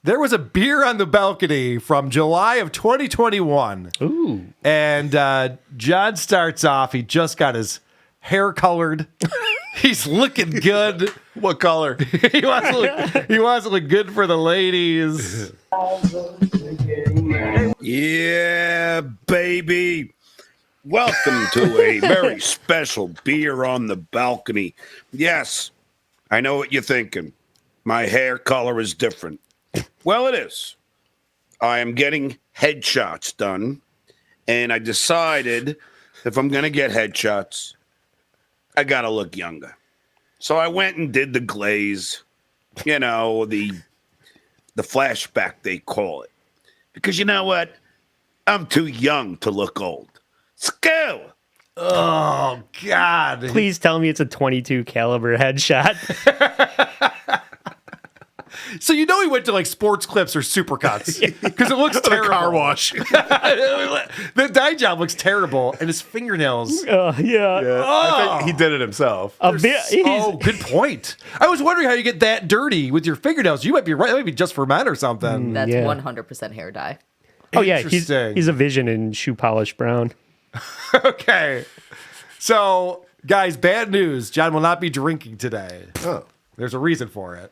there was a beer on the balcony from July of 2021. Ooh. And John starts off. He just got his hair colored. He's looking good. What color? he wants to look good for the ladies. Yeah, baby. Welcome to a very special beer on the balcony. Yes, I know what you're thinking. My hair color is different. Well, it is. I am getting headshots done, and I decided if I'm going to get headshots, I got to look younger. So I went and did the glaze, the flashback, they call it. Because you know what? I'm too young to look old. Skill. Oh, God. Please tell me it's a 22 caliber headshot. So he went to like Sports Clips or Supercuts because it looks terrible. Car wash. The dye job looks terrible, and his fingernails. Yeah. I think he did it himself. Good point. I was wondering how you get that dirty with your fingernails. You might be right. That might be just for men or something. That's 100% hair dye. Oh, yeah. He's a vision in shoe polish brown. Okay. So, guys, bad news. John will not be drinking today. Oh. There's a reason for it.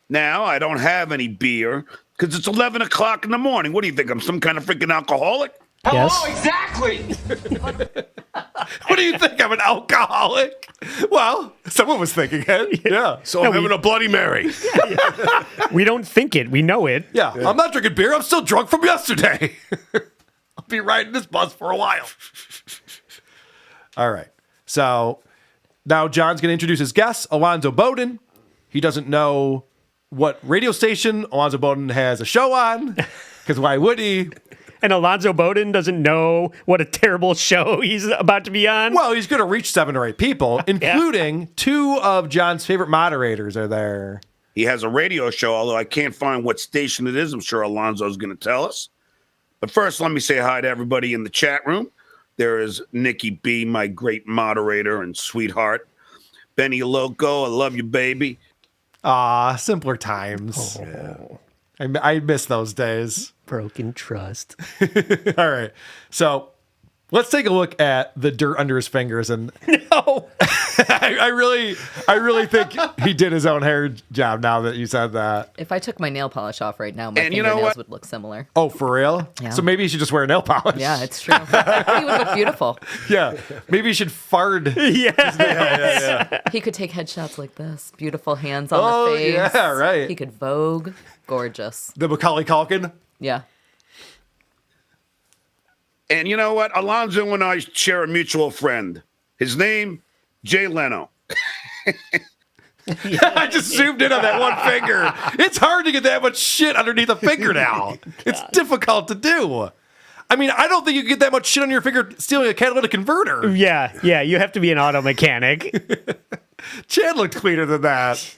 Now, I don't have any beer because it's 11 o'clock in the morning. What do you think? I'm some kind of freaking alcoholic? Yes. Oh, exactly. What do you think? I'm an alcoholic? Well, someone was thinking it. Yeah. So I'm having a Bloody Mary. We don't think it. We know it. Yeah. I'm not drinking beer. I'm still drunk from yesterday. I'll be riding this bus for a while. All right. So now John's going to introduce his guest, Alonzo Bodden. He doesn't know what radio station Alonzo Bodden has a show on, because why would he? And Alonzo Bodden doesn't know what a terrible show he's about to be on. Well, he's going to reach 7 or 8 people, including 2 of John's favorite moderators are there. He has a radio show, although I can't find what station it is. I'm sure Alonzo's going to tell us. But first, let me say hi to everybody in the chat room. There is Nikki B., my great moderator and sweetheart. Benny Loco, I love you, baby. Simpler times. Oh. Yeah. I miss those days. Broken trust. All right. So let's take a look at the dirt under his fingers. And no, I really think he did his own hair job now that you said that. If I took my nail polish off right now, my fingernails would look similar. Oh, for real? Yeah. So maybe you should just wear nail polish. Yeah, it's true. He would look beautiful. Yeah. Maybe you should fard. Yeah. He could take headshots like this. Beautiful hands on the face. Yeah, right. He could Vogue. Gorgeous. The Macaulay Culkin? Yeah. And you know what? Alonzo and I share a mutual friend. His name, Jay Leno. I just zoomed in on that one finger. It's hard to get that much shit underneath a finger now. It's difficult to do. I mean, I don't think you can get that much shit on your finger stealing a catalytic converter. Yeah. You have to be an auto mechanic. Chad looked cleaner than that.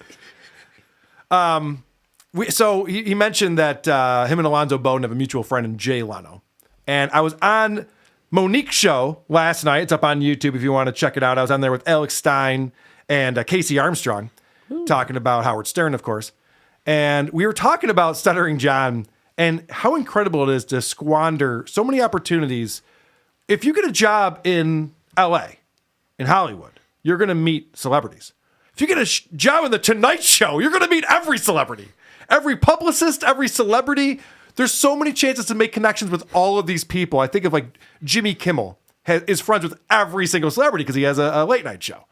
So he mentioned that him and Alonzo Bodden have a mutual friend in Jay Leno. And I was on Monique's show last night. It's up on YouTube if you want to check it out. I was on there with Alex Stein and Casey Armstrong, talking about Howard Stern, of course. And we were talking about Stuttering John and how incredible it is to squander so many opportunities. If you get a job in LA, in Hollywood, you're going to meet celebrities. If you get a job in the Tonight Show, you're going to meet every celebrity, every publicist, every celebrity. There's so many chances to make connections with all of these people. I think of like Jimmy Kimmel is friends with every single celebrity because he has a late night show.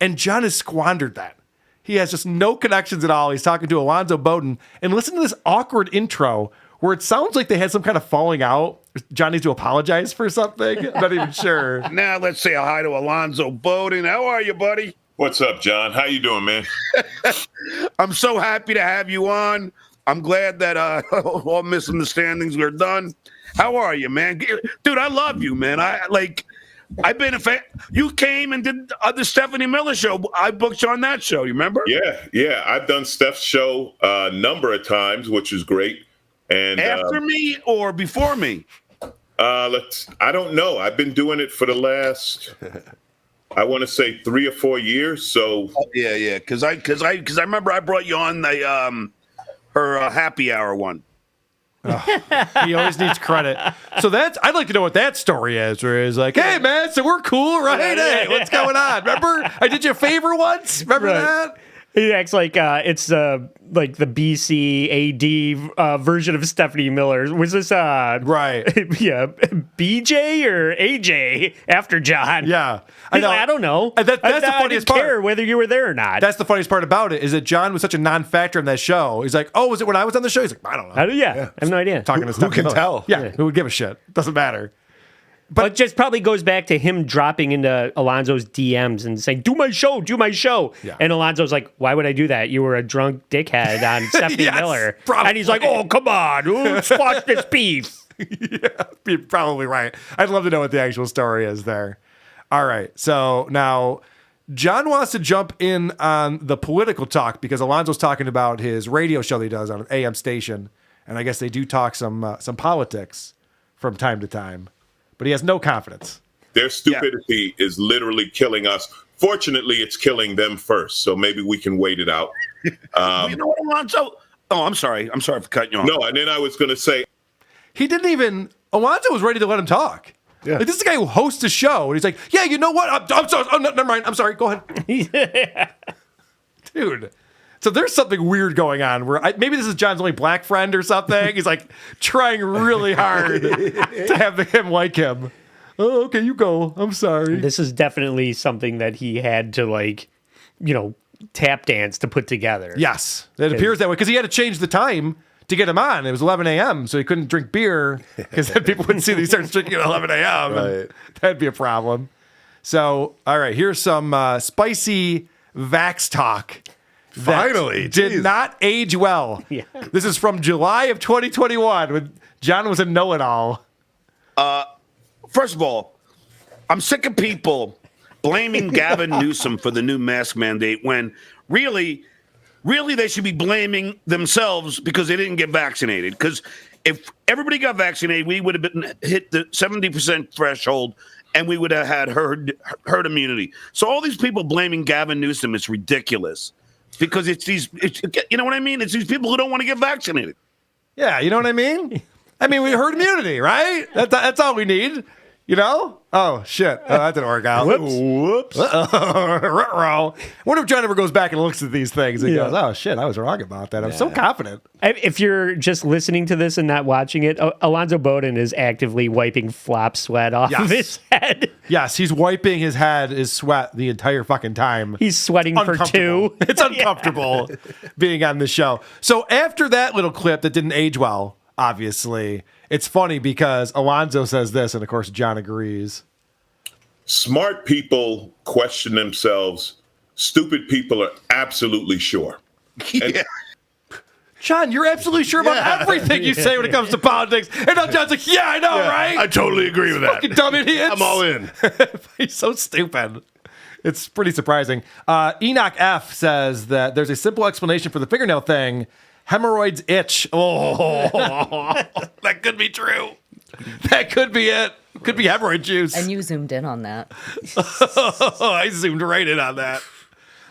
And John has squandered that. He has just no connections at all. He's talking to Alonzo Bodden. And listen to this awkward intro where it sounds like they had some kind of falling out. John needs to apologize for something. I'm not even sure. Now let's say hi to Alonzo Bodden. How are you, buddy? What's up, John? How you doing, man? I'm so happy to have you on. I'm glad that all misunderstandings are done. How are you, man? Dude, I love you, man. I've been a fan. You came and did the Stephanie Miller show. I booked you on that show. You remember? Yeah. I've done Steph's show a number of times, which is great. And after me or before me? I don't know. I've been doing it for the last, I want to say 3 or 4 years. So yeah. Because I remember I brought you on the her happy hour one. He always needs credit. So I'd like to know what that story is, where he's like, hey, man, so we're cool, right? Hey, what's going on? Remember, I did you a favor once? Remember that? He acts like it's like the BC AD version of Stephanie Miller. Was this Right. Yeah, BJ or AJ after John? Yeah. He's like, I don't know. And that's the I funniest didn't part. care whether you were there or not. That's the funniest part about it, is that John was such a non-factor in that show. He's like, oh, was it when I was on the show? He's like, I don't know. I have no idea. Talking to Who Stephanie can Miller. tell? Yeah, who would give a shit? Doesn't matter. But it just probably goes back to him dropping into Alonzo's DMs and saying, do my show. Yeah. And Alonzo's like, why would I do that? You were a drunk dickhead on Stephanie Yes, Miller. probably. And he's like, oh, come on. Squash this beef. Yeah, you're probably right. I'd love to know what the actual story is there. All right. So now John wants to jump in on the political talk because Alonzo's talking about his radio show that he does on an AM station. And I guess they do talk some politics from time to time. But he has no confidence. Their stupidity is literally killing us. Fortunately, it's killing them first. So maybe we can wait it out. You know what, Alonzo? Oh, I'm sorry. I'm sorry for cutting you off. No, and then I was going to say, He didn't even, Alonzo was ready to let him talk. Yeah. Like, this is the guy who hosts a show. And he's like, yeah, you know what? I'm sorry. Oh, no, never mind. I'm sorry. Go ahead. Dude. So there's something weird going on where maybe this is John's only black friend or something. He's like trying really hard to have him like him. Oh, okay, you go. I'm sorry. This is definitely something that he had to tap dance to put together. Yes, it appears that way because he had to change the time to get him on. It was 11 a.m., so he couldn't drink beer because then people wouldn't see that he starts drinking at 11 a.m. Right. And that'd be a problem. So, all right, here's some spicy vax talk. that Finally, did geez. not age well. Yeah. This is from July of 2021 when John was a know-it-all. First of all, I'm sick of people blaming Gavin Newsom for the new mask mandate when really they should be blaming themselves because they didn't get vaccinated. Because if everybody got vaccinated, we would have been hit the 70% threshold and we would have had herd immunity. So all these people blaming Gavin Newsom is ridiculous because you know what I mean? It's these people who don't want to get vaccinated. Yeah, you know what I mean? I mean, we herd immunity, right? That's all we need, you know? Oh, shit. That didn't work out. Whoops. I wonder if John ever goes back and looks at these things and Yeah. goes, oh, shit, I was wrong about that. I'm so confident. If you're just listening to this and not watching it, Alonzo Bodden is actively wiping flop sweat off of his head. Yes, he's wiping his head, his sweat the entire fucking time. He's sweating for Uncomfortable. two. It's uncomfortable being on the show. So after that little clip that didn't age well, obviously, it's funny because Alonzo says this, and of course John agrees. smart people question themselves. Stupid people are absolutely sure. Yeah. John, you're absolutely sure about everything you say when it comes to politics. And now John's like, yeah, I know, right? I totally agree with that. Fucking dumb idiots. I'm all in. He's so stupid. It's pretty surprising. Enoch F says that there's a simple explanation for the fingernail thing. Hemorrhoids itch. Oh, that could be true. That could be it. Could be hemorrhoid juice. And you zoomed in on that. I zoomed right in on that.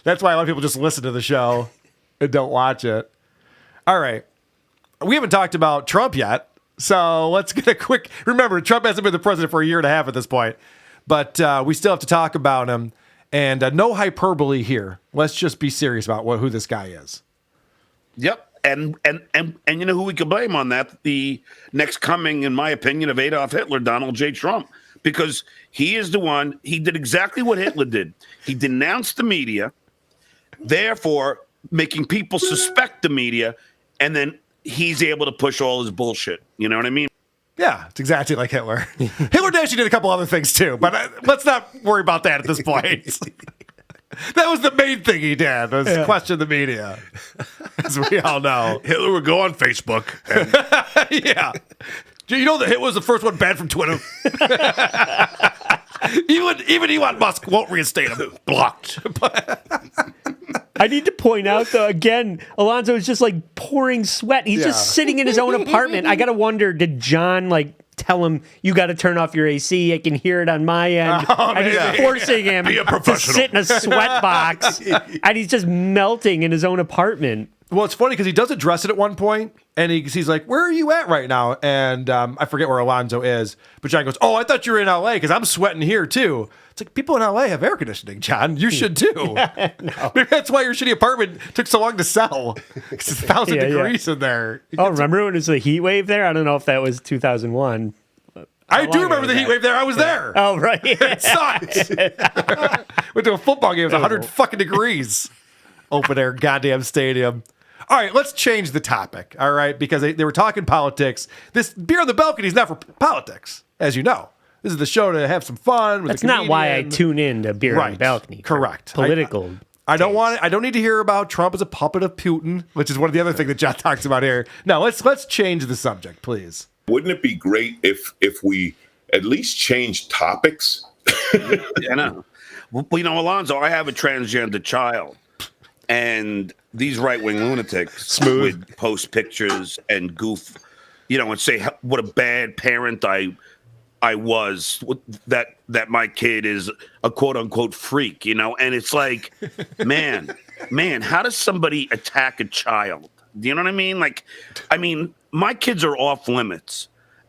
That's why a lot of people just listen to the show and don't watch it. All right. We haven't talked about Trump yet. So let's get a quick. Remember, Trump hasn't been the president for a year and a half at this point. But we still have to talk about him. And no hyperbole here. Let's just be serious about who this guy is. Yep. And you know who we could blame on that? The next coming, in my opinion, of Adolf Hitler, Donald J. Trump. Because he is the one, he did exactly what Hitler did. He denounced the media, therefore making people suspect the media, and then he's able to push all his bullshit. You know what I mean? Yeah, it's exactly like Hitler. Hitler actually did a couple other things too, but let's not worry about that at this point. That was the main thing he did, was question the media, as we all know. Hitler would go on Facebook. Yeah. Do you know that Hitler was the first one banned from Twitter? Even Elon Musk won't reinstate him. Blocked. I need to point out, though, again, Alonzo is just like pouring sweat. He's just sitting in his own apartment. I got to wonder, did John tell him, you got to turn off your AC? I can hear it on my end. And he's forcing him Be a to professional. sit in a sweat box. And he's just melting in his own apartment. Well, it's funny because he does address it at one point, and he's like, "Where are you at right now?" And I forget where Alonzo is, but John goes, "Oh, I thought you were in LA because I'm sweating here too." It's like, people in LA have air conditioning, John. You should too. Maybe that's why your shitty apartment took so long to sell. It's 1,000 degrees in there. Remember when it was the heat wave there? I don't know if that was 2001. I do remember the heat wave there. I was there. Oh, right. It sucked. Went to a football game. It was 100 fucking degrees. Open air goddamn stadium. All right, let's change the topic, all right? Because they were talking politics. This Beer on the Balcony is not for politics, as you know. This is the show to have some fun with That's the not why I comedian. tune in to Beer on the Balcony. Correct. Political. I don't want it. I don't need to hear about Trump as a puppet of Putin, which is one of the other things that John talks about here. No, let's change the subject, please. Wouldn't it be great if we at least change topics? I know. Well, Alonzo, I have a transgender child, and these right-wing lunatics would post pictures and goof, and say what a bad parent I was, that my kid is a quote-unquote freak, and it's like, man, how does somebody attack a child? Do you know what I mean? My kids are off limits.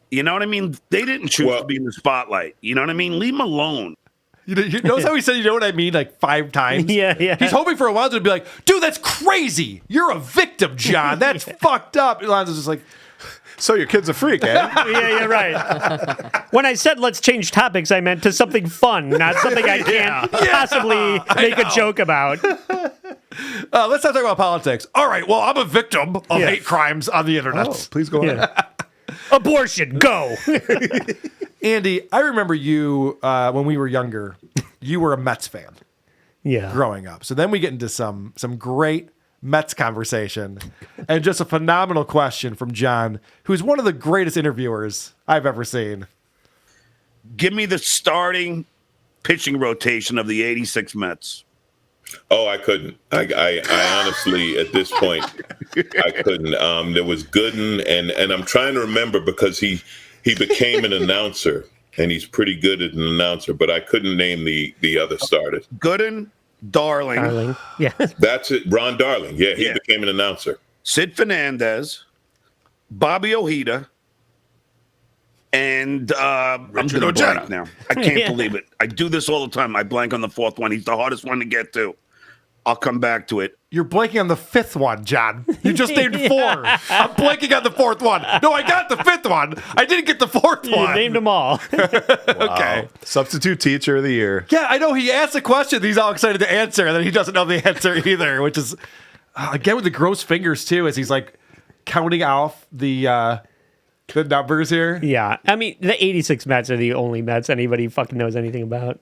You know what I mean? They didn't choose to be in the spotlight. You know what I mean? Leave them alone. You notice how he said, you know what I mean, like 5 times? Yeah. He's hoping for Alonzo to be like, dude, that's crazy. You're a victim, John. That's fucked up. Alonzo's just like, so your kid's a freak, eh? Yeah, right. When I said let's change topics, I meant to something fun, not something I can't possibly make a joke about. let's not talk about politics. All right, well, I'm a victim of hate crimes on the internet. Oh, please go on. Abortion, go. Andy, I remember you when we were younger. You were a Mets fan. Yeah. Growing up. So then we get into some great Mets conversation and just a phenomenal question from John, who's one of the greatest interviewers I've ever seen. Give me the starting pitching rotation of the 86 Mets. Oh, I couldn't. I honestly, at this point, I couldn't. There was Gooden, and I'm trying to remember because he became an announcer, and he's pretty good as an announcer, but I couldn't name the other starters. Gooden, Darling. Yeah. That's it. Ron Darling. Yeah, he became an announcer. Sid Fernandez, Bobby Ojeda, and I'm going to blank now. I can't believe it. I do this all the time. I blank on the 4th one. He's the hardest one to get to. I'll come back to it. You're blanking on the 5th one, John. You just named 4. I'm blanking on the 4th one. No, I got the 5th one. I didn't get the 4th one. You named them all. Okay. Substitute teacher of the year. Yeah, I know. He asked a question he's all excited to answer, and then he doesn't know the answer either, which is, again, with the gross fingers, too, as he's like counting off the numbers here. Yeah. I mean, the 86 Mets are the only Mets anybody fucking knows anything about.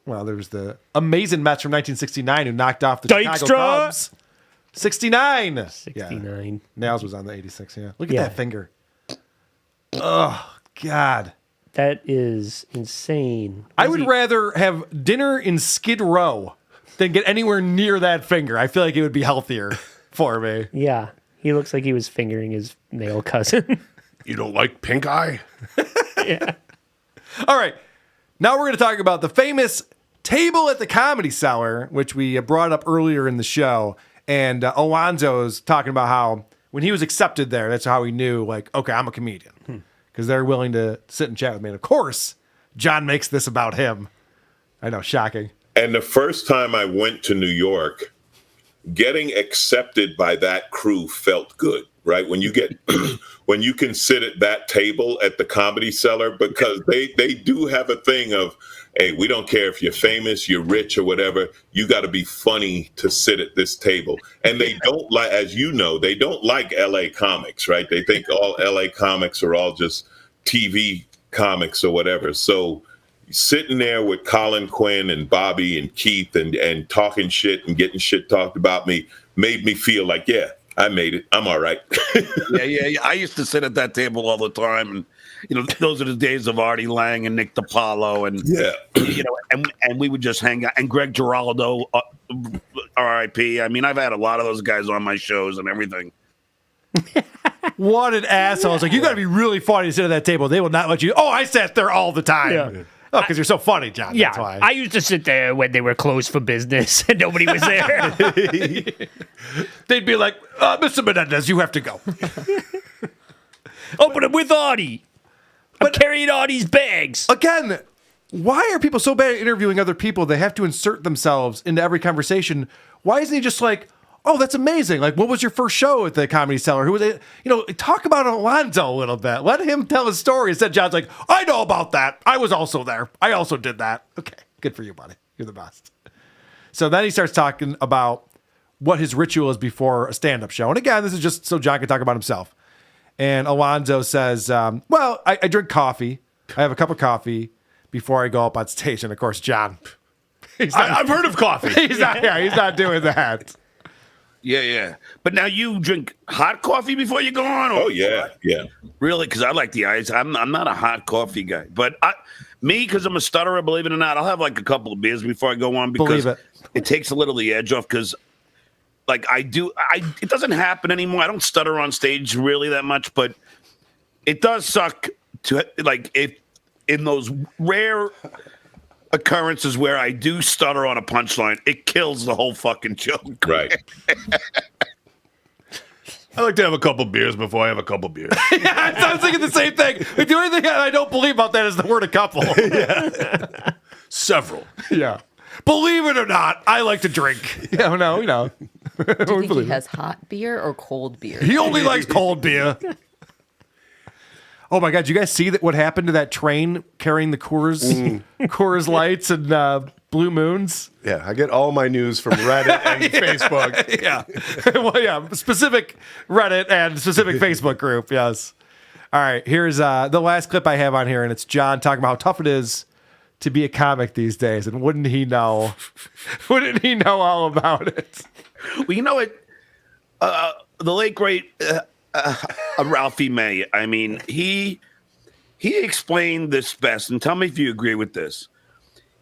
Well, there's the amazing Mets from 1969 who knocked off the Dykstra! Chicago Cubs. 69. 69. Yeah. Nails was on the 86, yeah. Look at that finger. Oh, God. That is insane. I would rather have dinner in Skid Row than get anywhere near that finger. I feel like it would be healthier for me. Yeah. He looks like he was fingering his male cousin. You don't like pink eye? Yeah. All right. Now we're going to talk about the famous table at the Comedy Cellar, which we brought up earlier in the show. And Alonzo's talking about how when he was accepted there, that's how he knew, like, okay, I'm a comedian. Because they're willing to sit and chat with me. And of course, John makes this about him. I know, shocking. And the first time I went to New York, getting accepted by that crew felt good, right? When you get, when you can sit at that table at the Comedy Cellar, because they do have a thing of, hey, we don't care if you're famous, you're rich or whatever, you got to be funny to sit at this table. And they don't like, as you know, they don't like LA comics, right? They think all LA comics are all just TV comics or whatever. So sitting there with Colin Quinn and Bobby and Keith and talking shit and getting shit talked about me made me feel like, yeah, I made it. I'm all right. Yeah. I used to sit at that table all the time. And, those are the days of Artie Lang and Nick DiPaolo. And, and we would just hang out. And Greg Giraldo, R.I.P. I mean, I've had a lot of those guys on my shows and everything. What an asshole. It's like, you got to be really funny to sit at that table. They will not let you. Oh, I sat there all the time. Yeah. Oh, because you're so funny, John. Yeah, That's why. I used to sit there when they were closed for business and nobody was there. They'd be like, Mr. Menendez, you have to go. Open it with Audie. I'm carrying Audie's bags. Again, why are people so bad at interviewing other people? They have to insert themselves into every conversation. Why isn't he just like, oh, that's amazing. Like, what was your first show at the Comedy Cellar? Who was it? You know, talk about Alonzo a little bit. Let him tell his story. Instead, John's like, I know about that. I was also there. I also did that. Okay, good for you, buddy. You're the best. So then he starts talking about what his ritual is before a stand-up show. And again, this is just so John can talk about himself. And Alonzo says, well, I drink coffee. I have a cup of coffee before I go up on stage. And of course, John, I've heard of coffee. he's not doing that. Yeah. But now you drink hot coffee before you go on? Or? Oh yeah. Really? Because I like the ice. I'm not a hot coffee guy. But because I'm a stutterer, believe it or not, I'll have like a couple of beers before I go on because Believe it takes a little of the edge off because like it doesn't happen anymore. I don't stutter on stage really that much, but it does suck to like if in those rare occurrences where I do stutter on a punchline, it kills the whole fucking joke. Right. I like to have a couple beers before I have a couple beers. Yeah, I was thinking the same thing. Like, the only thing I don't believe about that is the word a couple. Several. Yeah. Believe it or not, I like to drink. Yeah, no. Do you think he has hot beer or cold beer? He only likes cold beer. Oh my God! Did you guys see that? What happened to that train carrying the Coors Lights and Blue Moons? Yeah, I get all my news from Reddit and Facebook. Yeah. Well, yeah. Specific Reddit and specific Facebook group. Yes. All right. Here's the last clip I have on here, and it's John talking about how tough it is to be a comic these days, and wouldn't he know? Wouldn't he know all about it? Well, you know what? The late great Ralphie May. I mean, he explained this best, and tell me if you agree with this.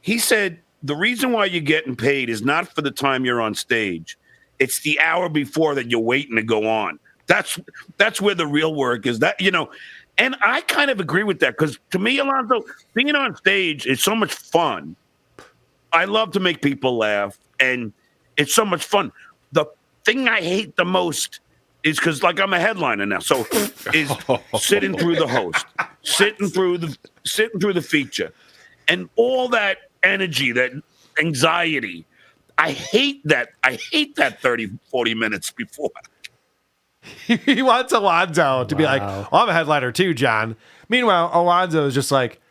He said the reason why you're getting paid is not for the time you're on stage; it's the hour before that you're waiting to go on. That's where the real work is. That and I kind of agree with that because to me, Alonzo, being on stage is so much fun. I love to make people laugh, and it's so much fun. The thing I hate the most is because, like, I'm a headliner now, so is sitting through the host, sitting through the feature, and all that energy, that anxiety. I hate that. I hate that 30, 40 minutes before. He wants Alonzo to be like, oh, I'm a headliner too, John. Meanwhile, Alonzo is just like,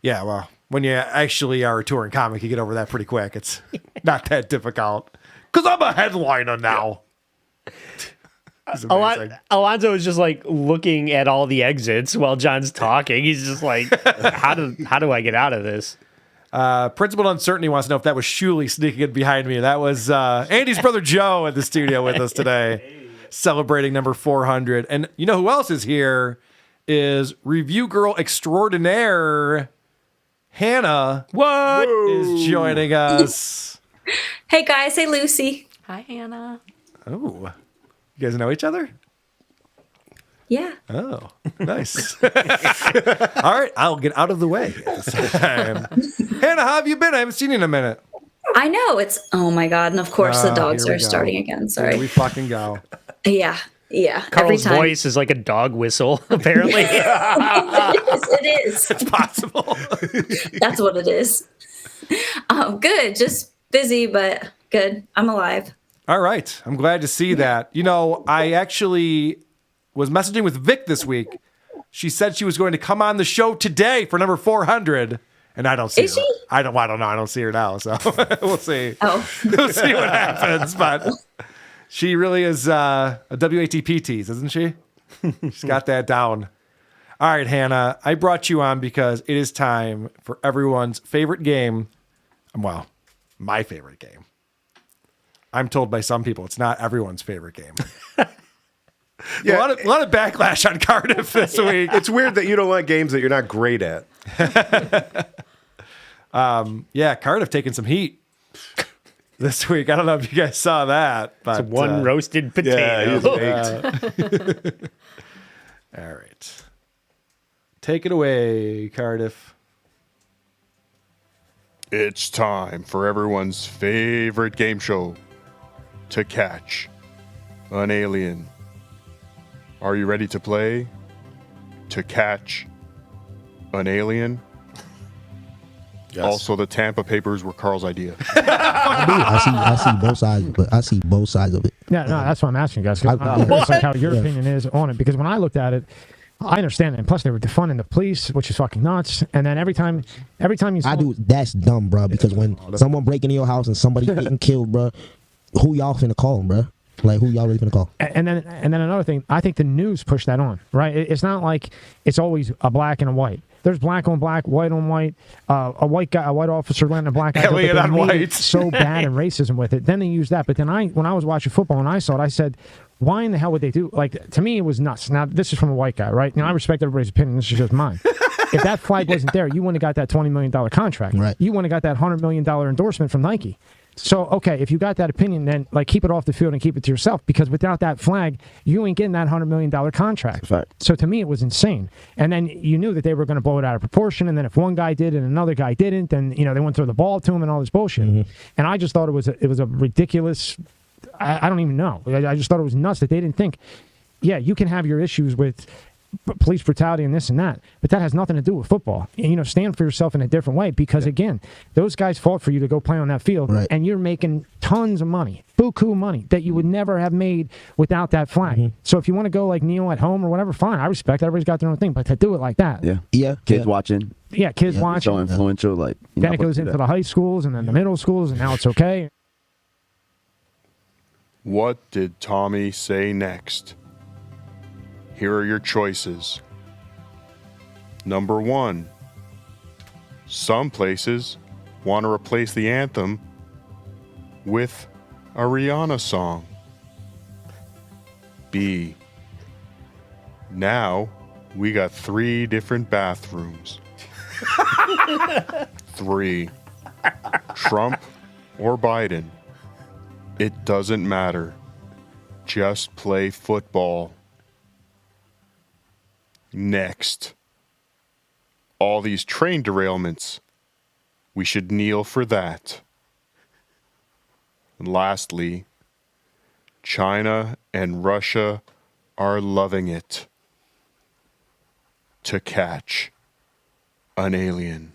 yeah, well, when you actually are a touring comic, you get over that pretty quick. It's not that difficult. Because I'm a headliner now. He's amazing. Alonzo is just like looking at all the exits while John's talking. He's just like, how do I get out of this? Principal Uncertainty wants to know if that was Shuley sneaking in behind me. That was Andy's brother Joe at the studio with us today, celebrating number 400. And you know who else is here is review girl extraordinaire Hannah. What? Is joining us. Hey guys, hey Lucy. Hi, Hannah. Oh, you guys know each other? Yeah. Oh, nice. All right, I'll get out of the way at this time. Hannah, how have you been? I haven't seen you in a minute. I know oh my God. And of course the dogs here we are go. starting again. Here Sorry. we fucking go. Yeah. Every Carl's time. voice is like a dog whistle, apparently. It is. It's possible. That's what it is. Good. Just busy, but good. I'm alive. All right. I'm glad to see that. You know, I actually was messaging with Vic this week. She said she was going to come on the show today for number 400, and I don't see her. she? I don't know. I don't see her now, so we'll see. Oh. We'll see what happens, but she really is a WATP tease, isn't she? She's got that down. All right, Hannah, I brought you on because it is time for everyone's favorite game. Well, my favorite game. I'm told by some people it's not everyone's favorite game. Yeah, A lot of backlash on Cardiff this week. it's weird that you don't like games that you're not great at. Yeah, Cardiff taking some heat this week. I don't know if you guys saw that, but It's one roasted potato. Yeah, he's baked. all right. Take it away, Cardiff. It's time for everyone's favorite game show, To Catch an Alien. Are you ready to play To Catch an Alien? Yes. Also, the Tampa Papers were Carl's idea. I see both sides, but I see both sides of it. Yeah, no, that's what I'm asking you guys. 'Cause I'm curious, like, how your opinion is on it, because when I looked at it, I understand it. And plus, they were defunding the police, which is fucking nuts. And then every time you saw, That's dumb, bro. Because when someone break into your house and somebody getting killed, bro, who y'all finna call them, bro? Like, who y'all really finna call? and then another thing, I think the news pushed that on, right? It's not like it's always a black and a white. There's black on black, white on white. A white officer letting a black guy go, Elliot but on they made white. it so bad and racism with it. Then they used that. But then when I was watching football and I saw it, I said, why in the hell would they do? Like, to me, it was nuts. Now, this is from a white guy, right? Now, I respect everybody's opinion. This is just mine. If that flag wasn't there, you wouldn't have got that $20 million contract. Right. You wouldn't have got that $100 million endorsement from Nike. So, okay, if you got that opinion, then like keep it off the field and keep it to yourself, because without that flag, you ain't getting that $100 million contract. Fact. So to me, it was insane. And then you knew that they were going to blow it out of proportion. And then if one guy did and another guy didn't, then they wouldn't throw the ball to him and all this bullshit. Mm-hmm. And I just thought it was a ridiculous. I don't even know. I just thought it was nuts that they didn't think. Yeah, you can have your issues with police brutality and this and that, but that has nothing to do with football. And, stand for yourself in a different way, because again, those guys fought for you to go play on that field, right, and you're making tons of money, buku money that you would never have made without that flag. Mm-hmm. So if you want to go like Neil at home or whatever, fine. I respect everybody's got their own thing, but to do it like that, Yeah. Kids watching. yeah, kids watching. So influential. Like, Then it goes into the high schools and then the middle schools, and now it's okay. What did Tommy say next? Here are your choices. Number 1. Some places want to replace the anthem with a Rihanna song. B. Now we got 3 different bathrooms. 3. Trump or Biden. It doesn't matter. Just play football. Next. All these train derailments. We should kneel for that. And lastly, China and Russia are loving it. To catch an alien.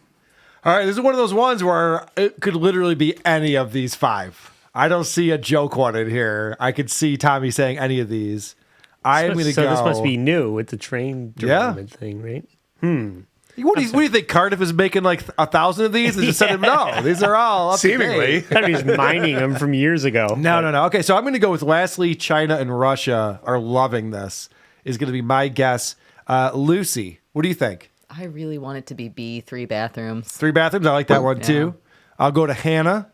All right, this is one of those ones where it could literally be any of these 5. I don't see a joke one in here. I could see Tommy saying any of these. I am going to go. So this must be new with the train derailment thing, right? What do you think? Cardiff is making like 1,000 of these and just said, no, these are all up Seemingly. to date. He's mining them from years ago. No. Okay, so I'm going to go with lastly, China and Russia are loving this, is going to be my guess. Lucy, what do you think? I really want it to be B, 3 bathrooms. 3 bathrooms? I like that one too. I'll go to Hannah.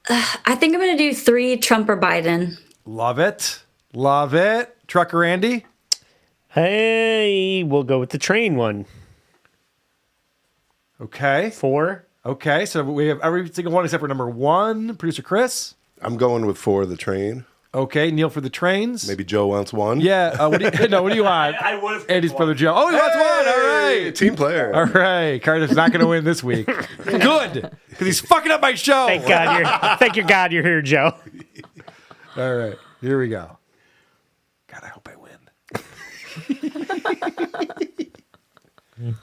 I think I'm going to do 3, Trump or Biden. Love it. Love it. Trucker Andy? Hey, we'll go with the train one. Okay. 4. Okay, so we have every single one except for number 1. Producer Chris? I'm going with 4, the train. Okay, Neil for the trains. Maybe Joe wants 1. Yeah, what do you want? I would have Andy's brother Joe. Oh, he wants 1. All right. Team player. All right. Cardiff's not going to win this week. Good, because he's fucking up my show. Thank God you're here, Joe. All right, here we go. God, I hope I win.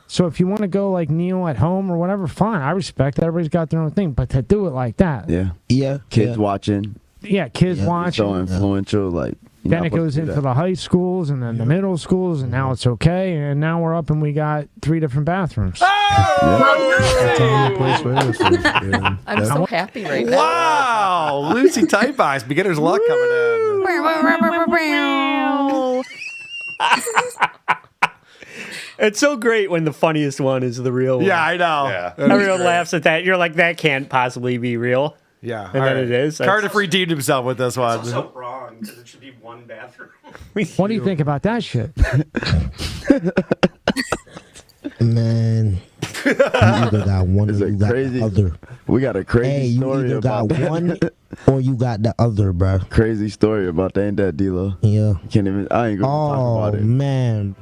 So if you want to go like Neil at home or whatever, fine. I respect that. Everybody's got their own thing, but to do it like that, Yeah. Kids watching. yeah, kids watching. So influential. Like, Then it goes into the high schools and then the middle schools, and now it's okay. And now we're up and we got 3 different bathrooms. I'm so happy right now. Wow, Lucy Type Eyes, beginner's luck coming in. It's so great when the funniest one is the real one. Yeah, I know. Yeah. Everyone laughs at that. You're like, that can't possibly be real. Yeah, And then it is. Cardiff redeemed himself with this one. wrong because it should be 1 bathroom. What do you think about that shit? Man, you either got one or you got crazy? the other. We got a crazy Hey, you story either got about one or you got the other, bro. crazy story about that. Ain't that D-Lo? Yeah. Can't even. I ain't gonna talk Oh about it. man.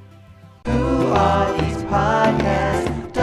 Who are these podcasts?